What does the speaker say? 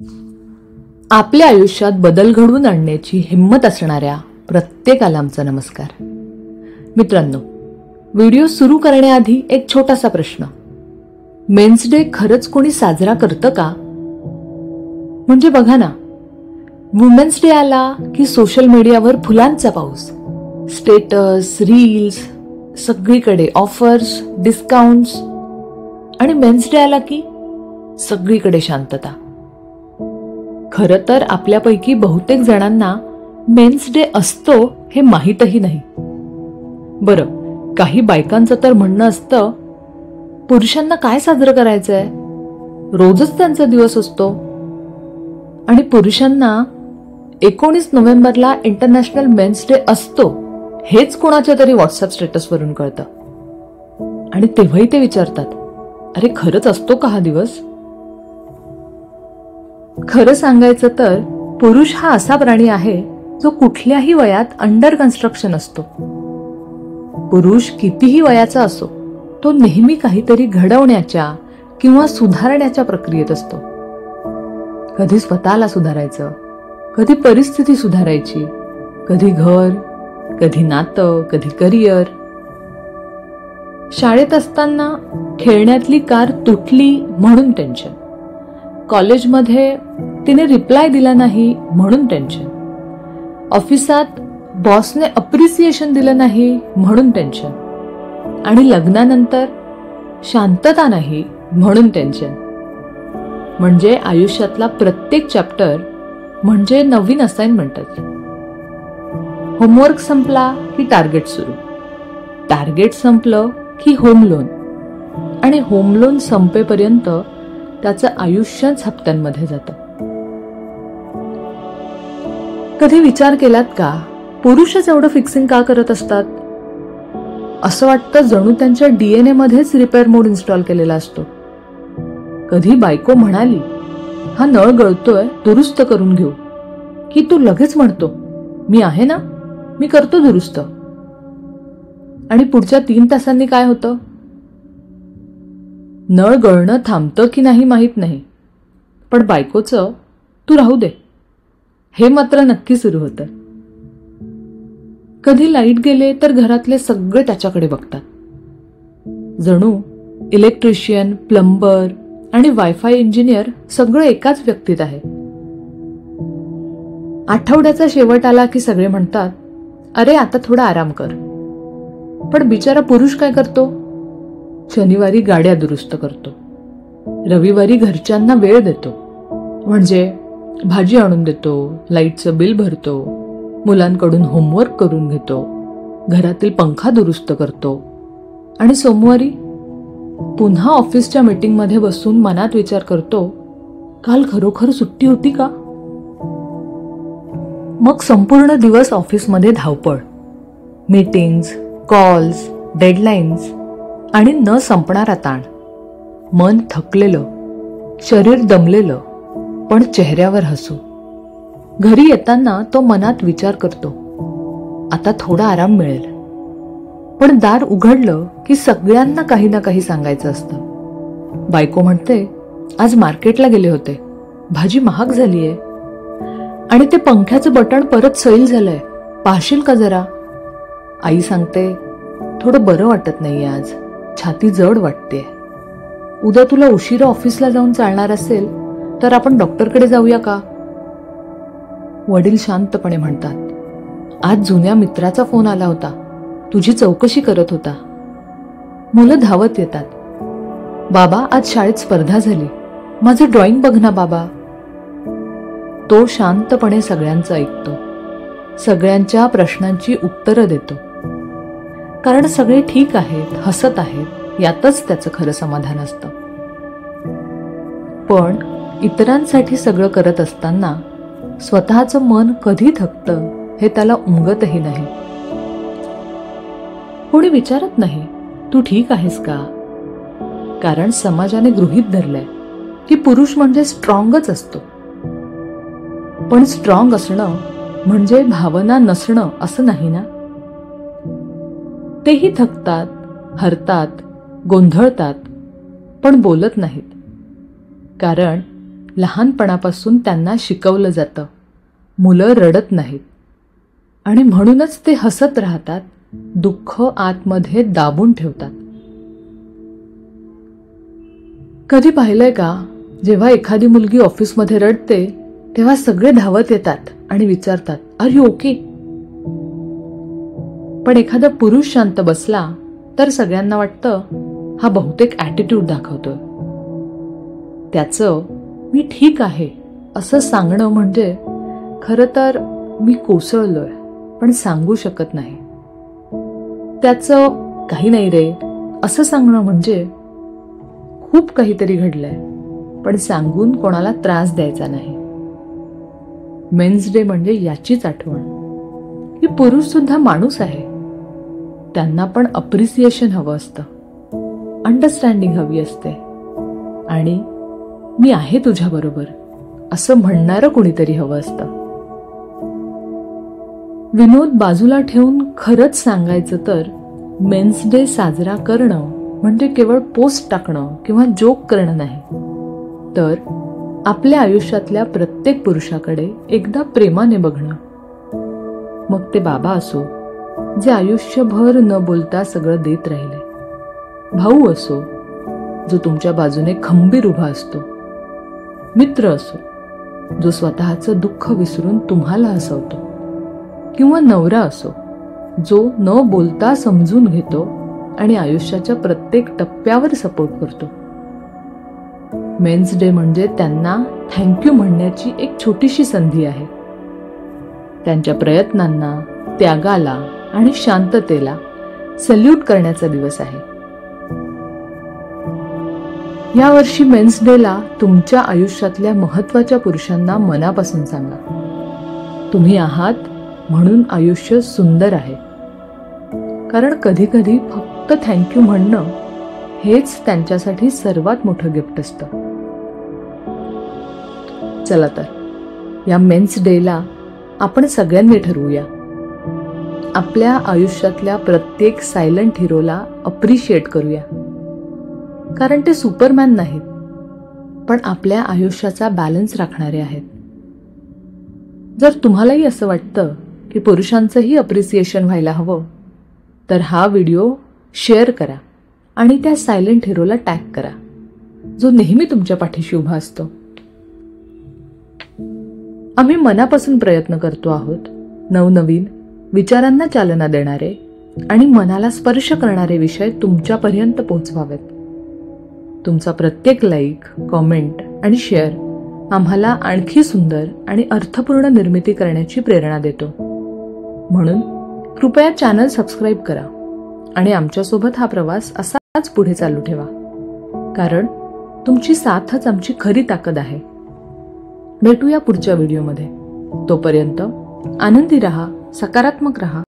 आपल्या आयुष्यात बदल घडवून आणण्याची हिंमत असणाऱ्या प्रत्येकाला आमचा नमस्कार. मित्रांनो, व्हिडिओ सुरू करण्याआधी एक छोटासा प्रश्न. मेन्स डे खरंच कोणी साजरा करतं का? म्हणजे बघा ना, वुमेन्स डे आला की सोशल मीडियावर फुलांचा पाऊस, स्टेटस, रील्स, सगळीकडे ऑफर्स, डिस्काउंट्स. आणि मेन्स डे आला की सगळीकडे शांतता. खरं तर आपल्यापैकी बहुतेक जणांना मेन्स डे असतो हे माहीतही नाही. बरं, काही बायकांचं तर म्हणणं असतं, पुरुषांना काय साजरं करायचंय, रोजच त्यांचा दिवस असतो. आणि पुरुषांना 19 नोव्हेंबरला इंटरनॅशनल मेन्स डे असतो हेच कोणाच्या तरी व्हॉट्सअप स्टेटसवरून कळतं. आणि तेव्हाही ते विचारतात, अरे खरंच असतो का हा दिवस? खरं सांगायचं तर पुरुष हा असा प्राणी आहे जो कुठल्याही वयात अंडर कन्स्ट्रक्शन असतो. पुरुष कितीही वयाचा असो, तो नेहमी काहीतरी घडवण्याच्या किंवा सुधारण्याच्या प्रक्रियेत असतो. कधी स्वतःला सुधारायचं, कधी परिस्थिती सुधारायची, कधी घर, कधी नातं, कधी करिअर. शाळेत असताना खेळण्यातली कार तुटली म्हणून टेन्शन, कॉलेजमध्ये तिने रिप्लाय दिला नाही म्हणून टेन्शन, ऑफिसात बॉसने अप्रिसिएशन दिलं नाही म्हणून टेन्शन, आणि लग्नानंतर शांतता नाही म्हणून टेन्शन. म्हणजे आयुष्यातला प्रत्येक चॅप्टर म्हणजे नवीन असाइनमेंटच. होमवर्क संपला की टार्गेट सुरू, टार्गेट संपलं की होम लोन, आणि होम लोन संपेपर्यंत त्याचं आयुष्यच हप्त्यांमध्ये जातं. कधी विचार केलात का, पुरुषच एवढं फिक्सिंग का करत असतात? असं वाटतं जणू त्यांच्या DNA मध्येच रिपेअर मोड इन्स्टॉल केलेला असतो. कधी बायको म्हणाली, हा नळ गळतोय, दुरुस्त करून घेऊ, की तू लगेच म्हणतो, मी आहे ना, मी करतो दुरुस्त. आणि पुढच्या 3 तासांनी काय होतं? नळ गळणं थांबतं की नाही माहीत नाही, पण बायकोचं तू राहू दे हे मात्र नक्की सुरू होतं. कधी लाईट गेले तर घरातले सगळे त्याच्याकडे बघतात, जणू इलेक्ट्रिशियन, प्लंबर आणि वायफाय इंजिनियर सगळं एकाच व्यक्तीत आहे. आठवड्याचा शेवट आला की सगळे म्हणतात, अरे आता थोडा आराम कर. पण बिचारा पुरुष काय करतो? शनिवारी गाड्या दुरुस्त करतो, रविवारी घरच्यांना वेळ देतो, म्हणजे भाजी आणून देतो, लाईटचं बिल भरतो, मुलांकडून होमवर्क करून घेतो, घरातील पंखा दुरुस्त करतो, आणि सोमवारी पुन्हा ऑफिसच्या मीटिंगमध्ये बसून मनात विचार करतो, काल खरोखर सुट्टी होती का? मग संपूर्ण दिवस ऑफिसमध्ये धावपळ, मीटिंग्स, कॉल्स, डेडलाईन्स आणि न संपणारा ताण. मन थकलेलं, शरीर दमलेलं, पण चेहऱ्यावर हसू. घरी येताना तो मनात विचार करतो, आता थोडा आराम मिळेल. पण दार उघडलं की सगळ्यांना काही ना काही सांगायचं असतं. बायको म्हणते, आज मार्केटला गेले होते, भाजी महाग झालीये, आणि ते पंख्याचं बटण परत सैल झालंय, पाहशील का जरा? आई सांगते, थोडं बरं वाटत नाहीये आज, छाती जड वाटते. उद्या तुला उशिरा ऑफिसला जाऊन चालणार असेल तर आपण डॉक्टरकडे जाऊया का? वडील शांतपणे म्हणतात, आज जुन्या मित्राचा फोन आला होता, तुझी चौकशी करत होता. मुलं धावत येतात, बाबा आज शाळेत स्पर्धा झाली, माझं ड्रॉइंग बघ ना बाबा. तो शांतपणे सगळ्यांचं ऐकतो, सगळ्यांच्या प्रश्नांची उत्तरं देतो, कारण सगळे ठीक आहेत, हसत आहेत, यातच त्याचं खरं समाधान असतं. पण इतरांसाठी सगळं करत असताना स्वतःचं मन कधी थकतं हे त्याला उमगतही नाही. कोणी विचारत नाही, तू ठीक आहेस का? कारण समाजाने गृहीत धरलंय की पुरुष म्हणजे स्ट्रॉंगच असतो. पण स्ट्रॉंग असणं म्हणजे भावना नसणं असं नाही ना. तेही थकतात, हरतात, गोंधळतात, पण बोलत नाहीत. कारण लहानपणापासून त्यांना शिकवलं जातं. मुलं रडत नाहीत आणि म्हणूनच ते हसत राहतात, दुःख आतमध्ये दाबून ठेवतात. कधी पाहिलंय का, जेव्हा एखादी मुलगी ऑफिसमध्ये रडते तेव्हा सगळे धावत येतात आणि विचारतात, आर यू ओके? पण एखादा पुरुष शांत बसला तर सगळ्यांना वाटतं हा बहुतेक ॲटिट्यूड दाखवतोय. त्याचं मी ठीक आहे असं सांगणं म्हणजे खरं तर मी कोसळलोय पण सांगू शकत नाही. त्याचं काही नाही रे असं सांगणं म्हणजे खूप काहीतरी घडलंय पण सांगून कोणाला त्रास द्यायचा नाही. मेन्स डे म्हणजे याचीच आठवण की पुरुष सुद्धा माणूस आहे. त्यांना पण अप्रिसिएशन हवं असतं, अंडरस्टँडिंग हवी असते आणि मी आहे तुझ्याबरोबर असं म्हणणारं कोणीतरी हवं असतं. विनोद बाजूला ठेवून खरंच सांगायचं तर मेन्स डे साजरा करणं म्हणजे केवळ पोस्ट टाकणं किंवा जोक करणं नाही, तर आपल्या आयुष्यातल्या प्रत्येक पुरुषाकडे एकदा प्रेमाने बघणं. मग ते बाबा असो जे आयुष्यभर न बोलता सगळं देत राहिले, भाऊ असो जो तुमच्या बाजूने खंबीर उभा असतो, मित्र असो जो स्वतःचं दुःख विसरून तुम्हाला हसवतो, किंवा नवरा असो जो न बोलता समजून घेतो आणि आयुष्याच्या प्रत्येक टप्प्यावर सपोर्ट करतो. मेन्स डे म्हणजे त्यांना थँक्यू म्हणण्याची एक छोटीशी संधी आहे. त्यांच्या प्रयत्नांना, त्यागाला आणि शांततेला सल्यूट करण्याचा दिवस आहे. यावर्षी मेन्स डेला तुमच्या आयुष्यातल्या महत्त्वाच्या पुरुषांना मनापासून सांगा, तुम्ही आहात म्हणून आयुष्य सुंदर आहे. कारण कधी कधी फक्त थँक्यू म्हणणं हेच त्यांच्यासाठी सर्वात मोठं गिफ्ट असतं. चला तर या मेन्स डेला आपण सगळ्यांनी ठरवूया, आपल्या आयुष्यातल्या प्रत्येक सायलंट हिरोला अप्रिशिएट करूया. कारण ते सुपरमॅन नाहीत, पण आपल्या आयुष्याचा बॅलन्स राखणारे आहेत. जर तुम्हालाही असं वाटतं की पुरुषांचंही अप्रिसिएशन व्हायला हवं, तर हा व्हिडिओ शेअर करा आणि त्या सायलेंट हिरोला टॅग करा जो नेहमी तुमच्या पाठीशी उभा असतो. आम्ही मनापासून प्रयत्न करतो आहोत नवनवीन विचारांना चालना देणारे आणि मनाला स्पर्श करणारे विषय तुमच्यापर्यंत पोहोचवावेत. तुमचा प्रत्येक लाईक, कॉमेंट आणि शेअर आम्हाला आणखी सुंदर आणि अर्थपूर्ण निर्मिती करण्याची प्रेरणा देतो. म्हणून कृपया चॅनल सबस्क्राईब करा आणि आमच्यासोबत हा प्रवास असाच पुढे चालू ठेवा. कारण तुमची साथच आमची खरी ताकद आहे. भेटूया पुढच्या व्हिडिओमध्ये. तोपर्यंत आनंदी रहा, सकारात्मक रहा